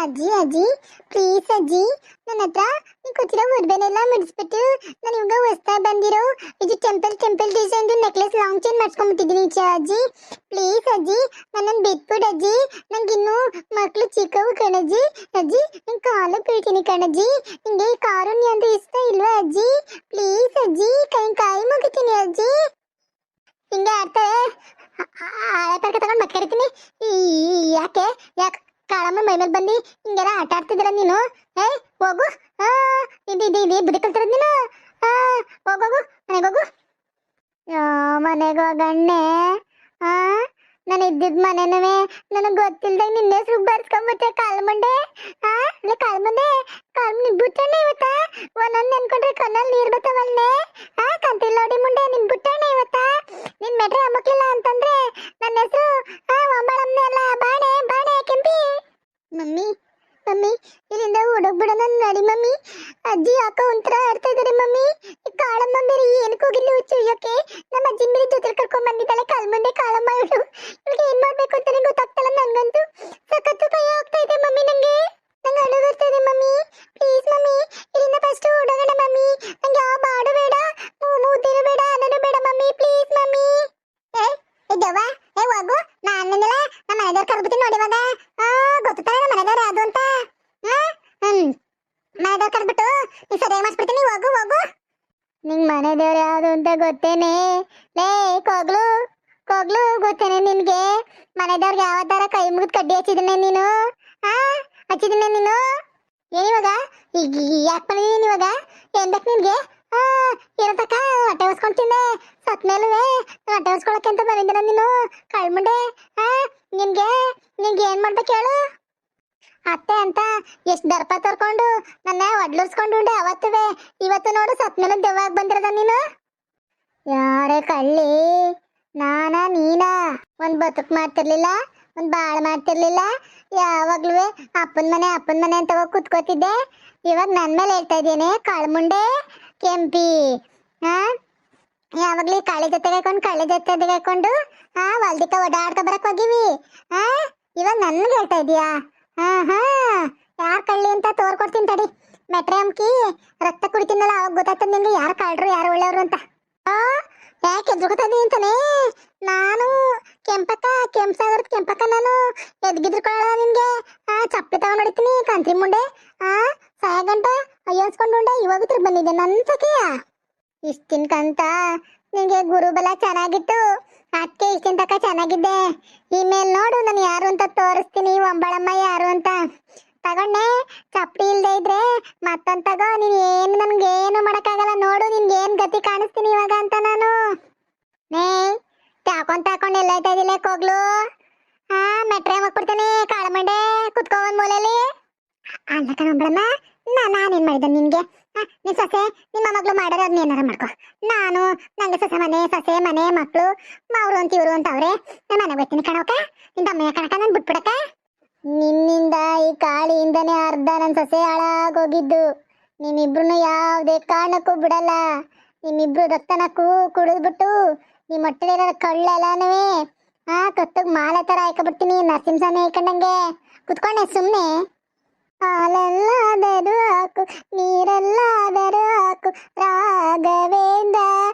ಅಜ್ಜಿ ಅಜ್ಜಿ ಪ್ಲೀಸ್ ಅಜ್ಜಿ, ನನ್ನ ಹತ್ರ ನೀವು ಕೊಟ್ಟಿರೋ ಉಡ್ಬೆನೆಲ್ಲ ಮುಡಿಸ್ಬಿಟ್ಟು ನಾನು ಇವಾಗ ಹೊಸ್ದಾಗಿ ಬಂದಿರೋ ಇದು temple design necklace long chain ಮಾಡಿಸ್ಕೊಂಡ್ಬಿಟ್ಟಿದ್ದೀನಿ ಅಜ್ಜಿ. ಪ್ಲೀಸ್ ಅಜ್ಜಿ ನನ್ನನ್ನು ಬಿಟ್ಬಿಡು ಅಜ್ಜಿ, ನಂಗಿನ್ನು ಮಕ್ಕಳು ಚಿಕ್ಕವು ಕಣಜ್ಜಿ. ಅಜ್ಜಿ ನಾನು ಕಾಲು ಬೀಳ್ತೀನಿ ಕಣಜ್ಜಿ, ನಿಂಗೆ ಈ ಕಾರುಣ್ಯ ಅಂದ್ರೆ ಇಷ್ಟ ಇಲ್ವಾ ಅಜ್ಜಿ? ಪ್ಲೀಸ್ ಅಜ್ಜಿ ಕೈ ಮುಗಿತೀನಿ ಅಜ್ಜಿ. ಹಿಂಗೆ ಆಡ್ತಾರೆ ಹಳೆ ತರಕ ತಗೊಂಡು ಮತ್ತೆ ಕರಿತೀನಿ. ಯಾಕೆ ಯಾಕೆ ಕಾಳಮ್ಮ ಮೈ ಮೇಲೆ ಬಂದು ಹಿಂಗೆಲ್ಲ ಆಟ ಆಡ್ತಿದ್ದೀರ ನೀನು? ಹೋಗು. ಇದು ಬುದ್ಧಿ ಕಲ್ತಿರೋದು ನೀನು. ಹೋಗೋಗು ಮನೆಗೆ ಹೋಗು. ಮನೆಗೆ ಹೋಗಣ್ಣೆ. ನಾನು ಇದ್ದಿದ್ದ ಮನೆನವೇ ನನಗೆ ಗೊತ್ತಿಲ್ದಾಗ ನಿನ್ನ ಹೆಸ್ರು ಬರ್ಸ್ಕೊಂಬಿಟ್ಟೆ ಕಾಲ್ಮಂಡೆ. ಕಾಲ್ಮಂಡೆ ನಿನ್ ಇವತ್ತ ಒಂದೊಂದು ನೆನ್ಕೊಂಡ್ರೆ ಕಣ್ಣಲ್ಲಿ ನೀರು ಬರ್ತಾವಲ್ಲೆ. ಕಂತಿಲ್ ನೋಡಿ ಮುಂಡೆ ನಿನ್ ಬುಟ್ಟಣ್ಣೆ ಇವತ್ತ. ನಿನ್ ಮೆಟ್ರೆ ಅಮ್ಮಕ್ಲಿಲ್ಲ ಅಂತಂದ್ರೆ ನನ್ನ ಹೆಸರು ಒಂಬಳಮ್ಮನೆ ಅಲ್ಲ, ಬಾಣೆ ಬಾಣೆ ಕೆಂಪಿ. ಮಮ್ಮಿ ಮಮ್ಮಿ ಇಲ್ಲಿಂದ ಹುಡುಗ್ ಬಿಡೋಣ ನಡಿ ಮಮ್ಮಿ. ಅಜ್ಜಿ ಯಾಕೋ ಒಂಥರ ಆಡ್ತಾ ಇದಾರೆ ಮಮ್ಮಿ. ಕಾಳಮ್ಮ ಬೇರೆ ಏನಕ್ಕೆ ಹೋಗಿಲ್ಲ ಹುಚ್ಚು ಯಾಕೆ ನಮ್ಮ ಅಜ್ಜಿ ಬೇರೆ ಜೊತೆ ಕರ್ಕೊಂಡ್ ಬಂದಿದ್ದಾಳೆ ಕಾಲ್ಮಂಡೆ ಕಾಳಮ್ಮ. ಇವಳಿಗೆ ಏನ್ ಮಾಡ್ಬೇಕು ಅಂತಾನೆ ಗೊತ್ತಾಗ್ತಲ್ಲ ನನ್ಗಂತೂ. ಸಖತ್ತು ಭಯ ಆಗ್ತಾ ಇದೆ ಮಮ್ಮಿ, ನಂಗೆ ಅಳು ಬರ್ತಾ ಇದೆ ಮಮ್ಮಿ. ಪ್ಲೀಸ್ ಮಮ್ಮಿ ಇಲ್ಲಿಂದ ಫಸ್ಟ್ ಹುಡುಗಣ ಮಮ್ಮಿ. ನಂಗೆ ಯಾವ ಬಾಡು ಬೇಡ, ಮೂತಿರು ಬೇಡ, ಅನ್ನನು ಬೇಡ ಮಮ್ಮಿ. Please mummy. ಇದ್ದವ್ವ ಹೋಗು. ನಾನೆಲ್ಲ ನಮ್ಮ ಮನೆದವ್ರು ಕರ್ಬಿಡ್ತೀನಿ ನೋಡಿ ಇವಾಗ. ಗೊತ್ತಾನೆ ನಮ್ಮ ಮನೆದವ್ರು ಯಾವ್ದು ಅಂತ. ಮನೆದವ್ರು ಕರ್ಬಿಟ್ಟು ನೀ ಸರಿಯಾಗಿ ಮಾಡಿಸ್ಬಿಡ್ತೀನಿ. ಹೋಗು ಹೋಗು. ನಿಂಗೆ ಮನೆದೇವ್ರು ಯಾವ್ದು ಅಂತ ಗೊತ್ತೇನೆ ಲೇ ಕೋಗ್ಲು ಗೊತ್ತೇನೆ ನಿನ್ಗೆ? ಮನೆದವ್ರಿಗೆ ಯಾವ ತರ ಕೈ ಮುಗಿದ್ ಕಡ್ಡಿ ಹಚ್ಚಿದನೆ ನೀನು? ಹಚ್ಚಿದನೆ ನೀನು? ಏನಿವಾಗ ಈಗ ಯಾಕೆ ಬಂದಿದ್ದೀನಿ ಇವಾಗ? ಏನ್ ಬೇಕು ನಿನ್ಗೆ? ಇರತಕ್ಕ ಹೊಟ್ಟೆ ಹೊಸ್ಕೊಂಡ್ ತಿಂದೆ ಸತ್ ಮೇಲುವೆ ಹೊಟ್ಟೆ ಹೊಸ್ಕೊಳಕ್ಕೆ ಅಂತ ಬಂದಿದ್ದೀರ ನೀನು ಕಳ್ಮುಂಡೆ. ನಿನ್ಗೆ ಏನ್ ಮಾಡ್ಬೇಕು ಹೇಳು? ಅತ್ತೆ ಅಂತ ಎಷ್ಟು ದರ್ಪ ತರ್ಕೊಂಡು ನನ್ನ ಒಡ್ಲುರ್ಸ್ಕೊಂಡು ಉಂಡೆ ಅವತ್ತುವೆ. ಇವತ್ತು ನೋಡು ಸತ್ ಮೇಲೆ ದೆವ್ವಾಗ ಬಂದಿರದ ನೀನು. ಯಾರೇ ಕಳ್ಳಿ, ನಾನಾ ನೀನಾ? ಒಂದ್ ಬದುಕ್ ಮಾಡ್ತಿರ್ಲಿಲ್ಲ, ಒಂದ್ ಬಾಳ ಮಾಡ್ತಿರ್ಲಿಲ್ಲ. ಯಾವಾಗ್ಲೂ ಅಪ್ಪನ ಮನೆ ಅಂತ ಹೋಗಿ ಕುತ್ಕೋತಿದ್ದೆ. ಇವಾಗ ನನ್ ಮೇಲೆ ಹೇಳ್ತಾ ಇದ್ದೇನೆ ಕಾಳ್ಮುಂಡೆ ಕೆಂಪಿ. ಯಾವಾಗ್ಲೂ ಕಳ್ಳಿ ಜೊತೆ ಹಾಕೊಂಡು ಹೊಲ್ದಿಕ್ಕ ಓಡಾಡ್ಕೊ ಬರಕ್ ಹೋಗಿವಿ. ಇವಾಗ ನನ್ಗೆ ಹೇಳ್ತಾ ಇದೀಯಾ? ಯಾರ್ ಕಳ್ಳಿ ಅಂತ ತೋರ್ಕೊಡ್ತೀನಿ ತಡಿ. ಮೆಟ್ರೆ ಅಮ್ಕಿ ರಕ್ತ ಕುಡಿತೀನಲ್ಲ ಅವಾಗ ಗೊತ್ತಾಗ್ತದೆ ನಿನ್ಗೆ ಯಾರು ಕಳ್ರು ಯಾರು ಒಳ್ಳೆಯವರು ಅಂತ. ಯಾಕೆ ಎದ್ರುಕೊತದಿ ಅಂತಾನೆ ನಾನು ಕೆಂಪಸಾಗರದ ಕೆಂಪಕ್ಕ ನಾನು ಎದ್ಗಿದ್ರುಕೊಳ್ಳ ನಿನ್ಗೆ. ಚಪ್ಪಲಿ ತಗೊಂಡ್ ಹೊಡಿತೀನಿ ಕಂತ್ರಿ ಮುಂಡೆ. ಸಾಯ ಗಂಟ ಅಯ್ಯನ್ಸ್ಕೊಂಡು ಉಂಡೆ ಇವಾಗ ತಿರ್ಗಿ ಬಂದಿದ್ದೆ ನನ್ ಸಖಿಯ. ಇಷ್ಟಿನ ಕಂತ ನಿಂಗೆ ಗುರುಬಲ ಚೆನ್ನಾಗಿತ್ತು, ಅದಕ್ಕೆ ಇಷ್ಟಿನ ತಕ ಚೆನ್ನಾಗಿದ್ದೆ. ಇಮೇಲೆ ನೋಡು ನಾನು ಯಾರು ಅಂತ ತೋರಿಸ್ತೀನಿ, ಒಂಬಳಮ್ಮ ಯಾರು ಅಂತ. ತಗೊಂಡೆ ಚಪ್ಪಲಿ ಇಲ್ದೇ ಇದ್ರೆ ಮತ್ತೊಂದ್ ತಗೋ. ನೀನ್ ಏನು ನನ್ಗೇನು ಮಾಡಕ್ಕಾಗಲ್ಲ ನೋಡು, ನಿನ್ಗೇನ್ ಗತಿ ಕಾಣಿಸ್ತೀನಿ ಇವಾಗ ಅಂತ ನಾನು. ತಾಕೊಂಡ್ ಎಲ್ಲ ಐತಾ ಇದಿಲ್ಲ ಕೋಗ್ಲು. ಮೆಟ್ರೆ ಮಕ್ಬಿಡ್ತೀನಿ ಕಾಳಮಂಡೆ ಕುತ್ಕೋ ಒಂದ್ ಮೂಲೆಯಲ್ಲಿ. ಅಲ್ಲ ಕಣಂಬಳಮ್ಮ, ನಾನೇನ್ ಮಾಡಿದ್ದೆ ನಿನ್ಗೆ? ನಿನ್ ಸೊಸೆ ನಿಮ್ಮ ಮಗಳು ಮಾಡೋರು ಅದನ್ನ ಏನಾರ ಮಾಡ್ಕೊ. ನಂಗೆ ಸೊಸೆ ಮನೆ ಮಕ್ಳು ಅವ್ರು ಅಂತ ಇವ್ರು ಅಂತ ಅವ್ರೆ. ನಾನು ಮನೆಗೆ ಹೋಗ್ತೀನಿ ಕಣೋಕ. ನಿಂದ ಅಮ್ಮಯ್ಯ ಕಣಕ ನಾನು ಬಿಟ್ಬಿಡಕ. ನಿನ್ನಿಂದ ಈ ಕಾಳಿಯಿಂದನೇ ಅರ್ಧ ನನ್ನ ಸೊಸೆ ಹಾಳಾಗೋಗಿದ್ದು. ನಿಮ್ಮಿಬ್ರು ಯಾವುದೇ ಕಾರಣಕ್ಕೂ ಬಿಡಲ್ಲ. ನಿಮ್ಮಿಬ್ರು ರಕ್ತನ ಕುಡಿದ್ಬಿಟ್ಟು ನಿಮ್ಮ ಹೊಟ್ಟೆಲಿರೋ ಕಳ್ಳೆಲ್ಲನೂ ಕತ್ತಗ್ ಮಾಲೆ ತರ ಹಾಕಬಿಡ್ತೀನಿ, ನರಸಿಂಹಸ್ವಾಮಿ ಹಾಕೊಂಡಂಗೆ. ಕುತ್ಕೊಂಡೆ ಸುಮ್ನೆ. ಹಾಲಲ್ಲಾದರೂ ಹಾಕು ನೀರಲ್ಲಾದರೂ ಹಾಕು ರಾಘವೇಂದ್ರ,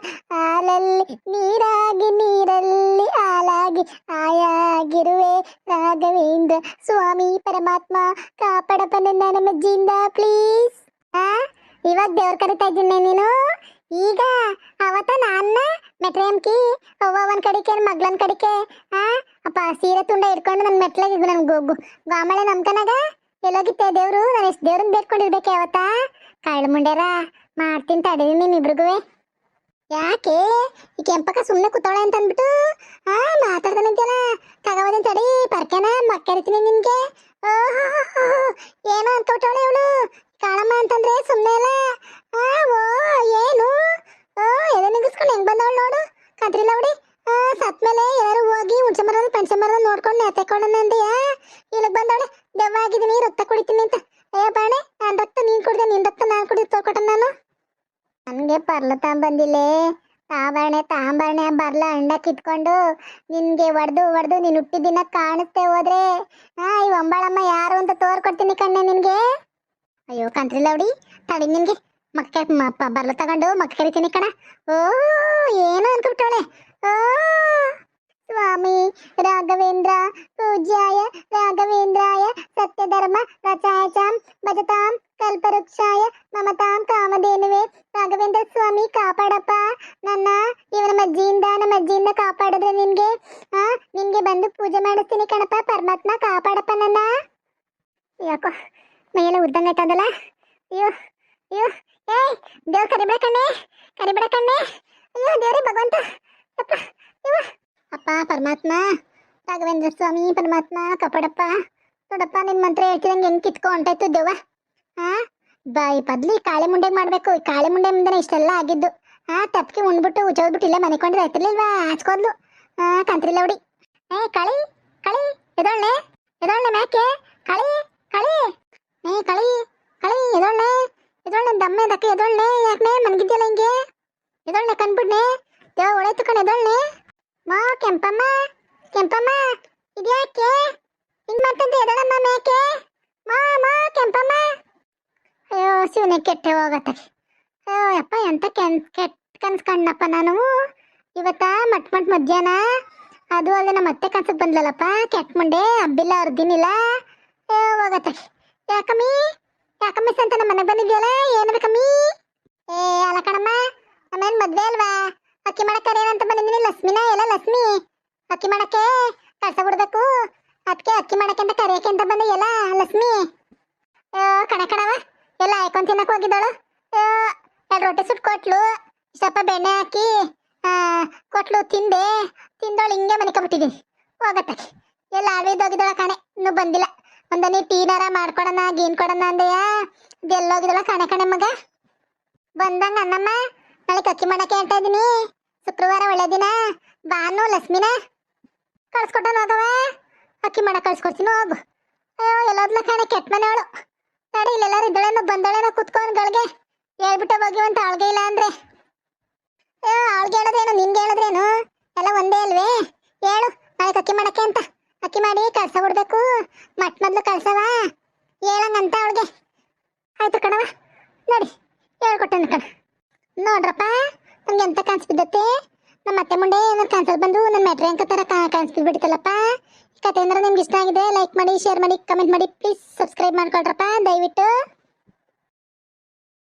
ಹಾಲಲ್ಲಿ ನೀರಲ್ಲಿ ಹಾಲಾಗಿ ಆಯಾಗಿರುವೆ ರಾಘವೇಂದ್ರ ಸ್ವಾಮಿ ಪರಮಾತ್ಮ ಕಾಪಾಡಪ್ಪ ನನ್ನ ನಮ್ಮಜ್ಜಿಯಿಂದ ಪ್ಲೀಸ್. ಇವಾಗ ದೇವ್ರ ಕರಿತಾ ಇದ್ದೀನಿ ನೀನು. ಈಗ ಅವತ್ತ ನನ್ನ ಮೆಟ್ರೆ ಅಮ್ಕಿ ಒಂದ್ ಕಡಿಕೆ ಮಗ್ಳನ್ ಕಡಿಕೆ ಅಪ್ಪ ಸೀರೆ ತುಂಡ ಇಟ್ಕೊಂಡು ನನ್ನ ಮೆಟ್ಲಾಗ ನನ್ ಗಾಮಳೆ ನಮ್ಕನಾಗ ಎಲ್ಲೋಗಿತ್ತೆ ದೇವ್ರು. ನಾನು ಎಷ್ಟು ದೇವ್ರನ್ನ ಬೇಡ್ಕೊಂಡಿರ್ಬೇಕೆ ಅವತ್ತ. ಕಾಳು ಮುಂಡ್ಯಾರ ಮಾಡ್ತೀನಿ ತಡೀರಿ ನಿಮ್ಮಿಬ್ರಿಗೂ. ಯಾಕೆ ಈ ಕೆಂಪಕ್ಕ ಸುಮ್ಮನೆ ಕೂತಾಳೆ ಅಂತ ಅಂದ್ಬಿಟ್ಟು ಮಾತಾಡ್ತಾನಂತೆಲ್ಲ ತಗೋದನ್ ತಡಿ. ಪರ್ಕೆನ ಮಕ್ಕರಿತೀನಿ ನಿನ್ಗೆ. ಏನೋ ಅನ್ಕೊಟ್ಟವಳೆ ಇವಳು ಕಾಳಮ್ಮ ಅಂತಂದ್ರೆ ಸುಮ್ಮನೆ ಅಲ್ಲ. ಏನು ಎದೆ ನಿಗಿಸ್ಕೊಂಡು ಹೆಂಗ್ ಬಂದವಳು ನೋಡು. ಕದ್ರಿಲ್ಲ ಹುಡಿ ಸತ್ ಮೇಲೆ ಯಾರು ಹೋಗಿ ಹುಣಸೆ ಮರದ ಪೆಣಸೆ ಮರದ ನೋಡ್ಕೊಂಡು ನೆತೆಕೊಂಡನ ಅಂದೆಯಾ. ಇಲ್ಲಿಗೆ ಬಂದವಳೆ ದೆವ್ವ ಆಗಿದ್ದೀನಿ ರಕ್ತ ಕುಡಿತೀನಿ ಅಂತ. ಅಯ್ಯ ಬಾಣೆ, ನನ್ನ ರಕ್ತ ನೀನ್ ಕುಡಿದೆ, ನಿನ್ ರಕ್ತ ನಾನು ಕುಡಿದು ತೋರ್ಕೊಟ್ಟ ನಾನು. ನನಗೆ ಪರ್ಲ ತಗೊಂಬಂದಿಲ್ಲೇ ತಾಂಬರ್ಣೆ ಬರ್ಲ ಅಂಡ ಕಿತ್ಕೊಂಡು ನಿನ್ಗೆ ಒಡೆದು ನೀನು ಹುಟ್ಟಿದ ದಿನ ಕಾಣಿಸ್ತೇ ಹೋದ್ರೆ ಈ ಒಂಬಾಳಮ್ಮ ಯಾರು ಅಂತ ತೋರ್ಕೊಡ್ತೀನಿ ಕಣ್ಣೆ ನಿನ್ಗೆ. ಅಯ್ಯೋ ಕಂತ್ರಿಲ್ಲ ಅವಡಿ ತಡಿ ನಿನ್ಗೆ ಮಕ್ಕ ಬರ್ಲ ತಗೊಂಡು ಮಕ್ಕ ಕರಿತೀನಿ ಕಣ. ಓ ಏನು ಅನ್ಕೊಬಿಟ್ಟವಳೆ. ಓ ಸ್ವಾಮಿ ರಾಘವೇಂದ್ರ ಪೂಜ್ಯಾಯ ರಾಘವೇಂದ್ರಾಯ ಸತ್ಯಧರ್ಮ ರಚಾಯಚಾಂ ಭಜತಾಂ ಕಲ್ಪವೃಕ್ಷಾಯ ಮಮತಾಂ ಕಾಮಧೇನುವೆ. ರಾಘವೇಂದ್ರ ಸ್ವಾಮಿ ಕಾಪಾಡಪ್ಪ ನನ್ನ, ನಮ್ಮ ಅಜ್ಜಿಯಿಂದ ಕಾಪಾಡಿದ್ರೆ ನಿನ್ಗೆ ಬಂದು ಪೂಜೆ ಮಾಡಿಸ್ತೀನಿ ಕಣಪ್ಪ. ಪರಮಾತ್ಮ ಕಾಪಾಡಪ್ಪ ನನ್ನ. ಯಾಕೋ ಮೈಯೆಲ್ಲ ಉದ್ದಂಗಾಯ್ತದಲ್ಲ. ಅಯ್ಯೋ ಅಯ್ಯೋ ಏಯ್ ದೇವ್ರು ಕರಿಬೇಡ ಕಣ್ಣೆ. ಅಯ್ಯೋ ದೇವ್ರಿ ಭಗವಂತ ಅಪ್ಪ ಪರಮಾತ್ಮ ರಾಘವೇಂದ್ರ ಸ್ವಾಮಿ ಪರಮಾತ್ಮ ಕಾಪಾಡಪ್ಪ. ನೋಡಪ್ಪ ನಿನ್ ಮಂತ್ರ ಹೇಳ್ತಿದಂಗೆ ಹೆಂಗ್ ಕಿತ್ಕೊ ಹೊಂಟಾಯ್ತು ದೇವ. ಬಾಯಿ ಪದ್ಲಿ ಕಾಳೆ ಮುಂಡೆಗೆ ಮಾಡ್ಬೇಕು. ಈ ಕಾಳೆ ಮುಂಡೆ ಮುಂದೆ ಇಷ್ಟೆಲ್ಲ ಆಗಿದ್ದು. ತಪ್ಪಿಗೆ ಉಂಡ್ಬಿಟ್ಟು ಉಚ್ಚೋದ್ಬಿಟ್ಟು ಇಲ್ಲೇ ಮನೆಕೊಂಡ್ರೆ ಆಯ್ತಿರ್ಲಿಲ್ವಾ ಹಚ್ಕೋದ್ಲು. ಕಂತ್ರಿಲ್ಲ ಹುಡಿ. ಕಳಿ ಎದೊಳ್ಳೆ ಮ್ಯಾಕೆ ಕಳಿ ಎದೊಳ್ಳೆ ದಮ್ಮೆ ದಕ್ಕೆ ಎದೊಳ್ಳೆ. ಯಾಕೆ ಮನ್ಗಿದ್ಯಲ್ಲ ಹಿಂಗೆ ಎದೊಳ್ಳೆ ಕಣ್ಬಿಡ್ನೆ ದೇವ ಒಳಾಯ್ತು ಕಣ್ ಎದೊಳ್ಳೆ. ಮಾ ಕೆಂಪಮ್ಮ ಇದ್ಯಾಕೆ ಹಿಂಗ್ ಮಾಡ್ತಂತೆ ಎದಳಮ್ಮ ಮ್ಯಾಕೆ. ಮಾ ಕೆಂಪಮ್ಮ. ಅಯ್ಯೋ ಶಿವನೇ ಕೆಟ್ಟೆ ಹೋಗತ್ತೆ. ಅಯ್ಯೋ ಅಪ್ಪ ಎಂತ ಕೆಟ್ಟ ಕನ್ಸ್ ಕಣ್ಣಪ್ಪ ನಾನು ಇವತ್ತ ಮಟ್ ಮಧ್ಯಾಹ್ನ. ಅದು ಅಲ್ಲದೆ ನಮ್ಮ ಅತ್ತೆ ಕನ್ಸಕ್ ಬಂದ್ಲಲ್ಲಪ್ಪ ಕೆಟ್ಟ ಮುಂಡೆ ಹಬ್ಬಿಲ್ಲ ಅರ್ದಿನಿಲ್ಲ. ಅಯ್ಯೋ ಹೋಗತ್ತೆ. ಯಾಕಮ್ಮಿ ಸಂತ ನಮ್ಮ ಮನೆಗೆ ಬಂದಿದ್ಯಲ್ಲ ಏನು ಬೇಕಮ್ಮಿ. ಅಲ್ಲ ಕಣಮ್ಮ ನಮ್ಮೇನ್ ಮದ್ವೆ ಅಲ್ವಾ ಅಕ್ಕಿ ಮಾಡಕ್ಕೆ ಏನಂತ ಬಂದಿದ್ದೀನಿ. ಲಕ್ಷ್ಮಿನ ಎಲ್ಲ ಲಕ್ಷ್ಮಿ ಅಕ್ಕಿ ಮಾಡಕ್ಕೆ ಕಳ್ಸ ಬಿಡ್ಬೇಕು. ಅದಕ್ಕೆ ಅಕ್ಕಿ ಮಾಡಕ್ಕೆ ಅಂತ ಕರೆಯಕ್ಕೆ ಅಂತ ಬಂದ ಎಲ್ಲ ಲಕ್ಷ್ಮಿ. ಕಣವ ಎಲ್ಲ ಆಯ್ಕೊಂಡ್ ತಿನ್ನಕ್ ಹೋಗಿದ್ದಾಳು. 2 ರೊಟ್ಟಿ ಸುಟ್ಟು ಕೊಟ್ಲು, ಸ್ವಲ್ಪ ಬೆಣ್ಣೆ ಹಾಕಿ ಕೊಟ್ಲು, ತಿಂದೋಳು ಹಿಂಗೆ ಮನಿಕೊಂಡ್ಬಿಟ್ಟಿದ್ದೀನಿ. ಹೋಗತ್ತೆ ಎಲ್ಲ ಆಳ್ವಿದ್ದೋಗಿದ್ದಾಳ ಕಾಣೆ, ಇನ್ನೂ ಬಂದಿಲ್ಲ. ಒಂದನಿ ಟೀನಾರ ಮಾಡ್ಕೊಡೋಣ ಗೀನ್ ಕೊಡೋಣ ಅಂದೆಯಾ ಎಲ್ಲೋಗಿದ್ದಾಳ ಕಣೆ ಮಗ. ಬಂದಂಗ ಅನ್ನಮ್ಮ ನಾಳೆ ಅಕ್ಕಿ ಮಾಡಕ್ಕೆ ಹೇಳ್ತಾ ಇದ್ದೀನಿ. ಶುಕ್ರವಾರ ಒಳ್ಳೆ ದಿನ ಬಾನು ಲಕ್ಷ್ಮಿನ ಕಳ್ಸ್ಕೊಟ್ಟಾನ ಹೋಗವ. ಅಕ್ಕಿ ಮಾಡಕ್ಕೆ ಕಳ್ಸ್ಕೊಡ್ತೀನಿ ಹೋಗು. ಅಯ್ಯೋ ಎಲ್ಲೋದ್ಲ ಕಾಣೆ ಕೆಟ್ಟ ಮನೆಯವಳು. ತಡಿ ಇಲ್ಲೆಲ್ಲಾರು ಇದ್ದಳೇನೋ ಬಂದಳೇನೋ ಕುತ್ಕೊಂಡ್ಗಳಿಗೆ ಹೇಳ್ಬಿಟ್ಟು ಹೋಗಿ ಅಂತ ಆಳ್ಗೆ ಇಲ್ಲ ಅಂದ್ರೆ. ಆಳ್ಗೆ ಹೇಳೋದೇನು ನಿನ್ಗೆ ಹೇಳೋದ್ರೇನು ಎಲ್ಲ ಒಂದೇ ಅಲ್ವೇ. ಹೇಳು ನಾಳೆ ಅಕ್ಕಿ ಮಾಡಕ್ಕೆ ಅಂತ. ಅಕ್ಕಿ ಮಾಡಿ ಕಳ್ಸ ಬಿಡ್ಬೇಕು. ಮೊದ್ಲು ಕಳ್ಸವ ಹೇಳಂಗಂತ ಅವಳಿಗೆ. ಆಯ್ತು ಕಣವ ನೋಡಿ ಹೇಳ್ಕೊಟ್ಟೆ ಕಣ. ನೋಡ್ರಪ್ಪ ನಮ್ಗೆ ಎಂತ ಕನ್ಸು ಬಿದ್ದತ್ತೆ. ನಮ್ಮ ಅತ್ತೆ ಮುಂಡೆ ಏನಾರು ಕನ್ಸಲ್ ಬಂದು ನನ್ನ ಮೆಟ್ರೆ ಅಂಕ ತರ ಕನ್ಸು ಬಿಡ್ಬಿಡ್ತಲ್ಲಪ್ಪ. ಈ ಕತೆ ಏನಾರ ನಿಮ್ಗೆ ಇಷ್ಟ ಆಗಿದೆ ಲೈಕ್ ಮಾಡಿ, ಶೇರ್ ಮಾಡಿ, ಕಮೆಂಟ್ ಮಾಡಿ, ಪ್ಲೀಸ್ ಸಬ್ಸ್ಕ್ರೈಬ್ ಮಾಡ್ಕೊಳ್ರಪ್ಪ ದಯವಿಟ್ಟು.